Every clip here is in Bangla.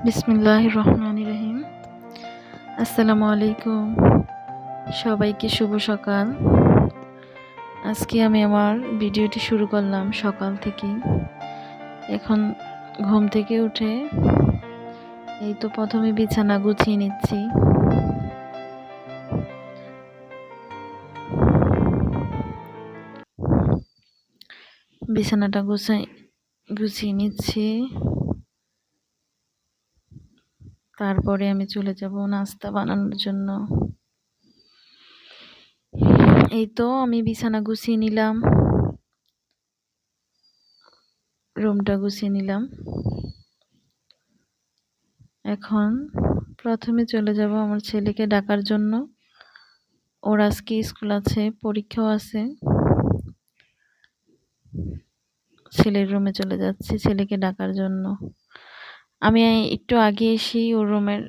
বিসমিল্লাহির রহমানির রহিম। আসসালামু আলাইকুম, সবাইকে শুভ সকাল। আজকে আমি আমার ভিডিওটি শুরু করলাম সকাল থেকেই। এখন ঘুম থেকে উঠে এই তো প্রথমে বিছানা গুছিয়ে নিচ্ছি। বিছানাটা গুছিয়ে নিচ্ছি, তারপরে আমি চলে যাব নাস্তা বানানোর জন্য। এই তো আমি বিছানা গুছিয়ে নিলাম, রুমটা গুছিয়ে নিলাম। এখন প্রথমে চলে যাব আমার ছেলেকে ডাকার জন্য। ওর আজকে স্কুল আছে, পরীক্ষাও আছে। ছেলের রুমে চলে যাচ্ছি ছেলেকে ডাকার জন্য। আমি একটু আগে এসেই ওর রুমের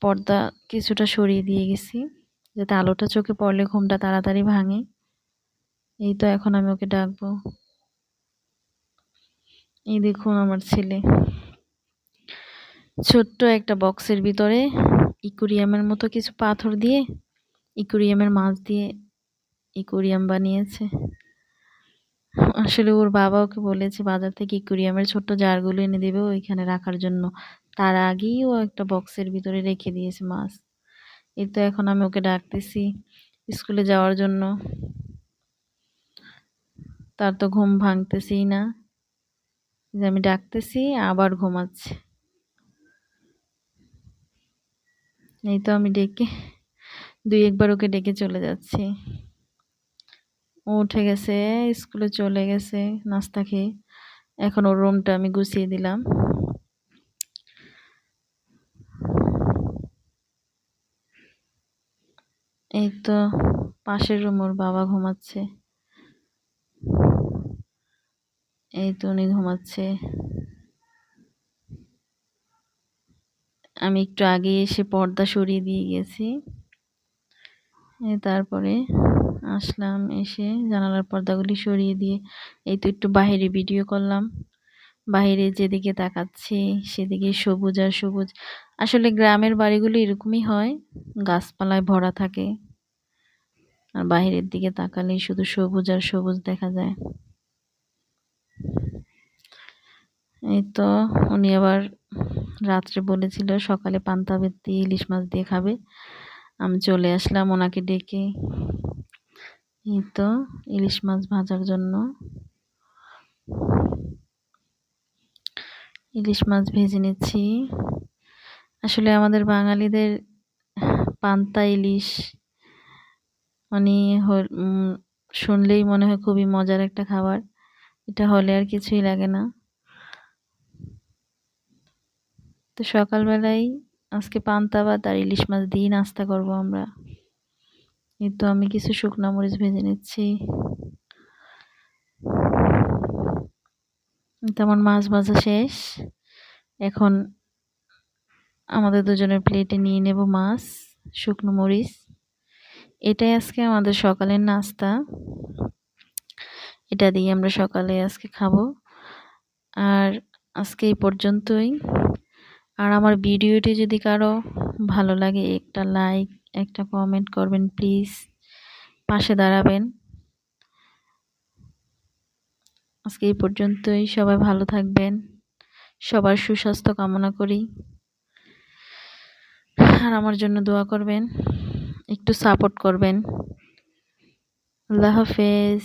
পর্দা কিছুটা সরিয়ে দিয়ে গেছি, যাতে আলোটা চোখে পড়লে ঘুমটা তাড়াতাড়ি ভাঙে। এই তো এখন আমি ওকে ডাকবো। এই দেখুন আমার ছেলে ছোট্ট একটা বক্সের ভিতরে ইকুরিয়ামের মতো কিছু পাথর দিয়ে, ইকুরিয়ামের মাছ দিয়ে ইকুরিয়াম বানিয়েছে। আসলে ওর বাবা ওকে বলেছে বাজার থেকে ইকুরিয়ামের ছোট্ট জারগুলো এনে দেবে ওইখানে রাখার জন্য। তার আগেই ও একটা বক্সের ভিতরে রেখে দিয়েছে মাছ। এই তো এখন আমি ওকে ডাকতেছি স্কুলে যাওয়ার জন্য। তার তো ঘুম ভাঙতেছেই না, যে আমি ডাকতেছি আবার ঘুমাচ্ছে। এই তো আমি ডেকে দুই একবার ওকে ডেকে চলে যাচ্ছি। ও উঠে গেছে, স্কুলে চলে গেছে নাস্তা খেয়ে। এখন ওর রুমটা আমি গুছিয়ে দিলাম। এই তো পাশের রুম ওর বাবা ঘুমাচ্ছে। এই তো উনি ঘুমাচ্ছে। আমি একটু আগে এসে পর্দা সরিয়ে দিয়ে গেছি। তারপরে আসলাম, এসে জানালার পর্দাগুলি সরিয়ে দিয়ে এই তো একটু বাইরে ভিডিও করলাম। বাইরে যেদিকে তাকাচ্ছি সেদিকে সবুজ আর সবুজ। আসলে গ্রামের বাড়িগুলো এরকমই হয়, গাছপালায় ভরা থাকে, আর বাইরের দিকে তাকালেই শুধু সবুজ আর সবুজ দেখা যায়। এই তো উনি আবার রাত্রে বলেছিল সকালে পান্তা ভাত দিয়ে ইলিশ মাছ দিয়ে খাবে। আমি চলে আসলাম ওনাকে ডেকে। এই তো ইলিশ মাছ ভাজার জন্য ইলিশ মাছ ভেজে নিচ্ছি। আসলে আমাদের বাঙালিদের পান্তা ইলিশ মানে শুনলেই মনে হয় খুবই মজার একটা খাবার। এটা হলে আর কিছুই লাগে না। তো সকালবেলায় আজকে পান্তা ভাত আর ইলিশ মাছ দিয়ে নাস্তা করব আমরা। এই তো আমি কিছু শুকনো মরিচ ভেজে নিচ্ছি। তেমন মাছ ভাজা শেষ। এখন আমাদের দুজনের প্লেটে নিয়ে নেব মাছ, শুকনো মরিচ। এটাই আজকে আমাদের সকালের নাস্তা। এটা দিয়ে আমরা সকালে আজকে খাবো। আর আজকে এই পর্যন্তই। আর আমার ভিডিওটি যদি কারো ভালো লাগে একটা লাইক, একটা কমেন্ট করবেন প্লিজ, পাশে দাঁড়াবেন। আজকে এই পর্যন্তই। সবাই ভালো থাকবেন, সবার সুস্বাস্থ্য কামনা করি। আর আমার জন্য দোয়া করবেন, একটু সাপোর্ট করবেন। আল্লাহ হাফেজ।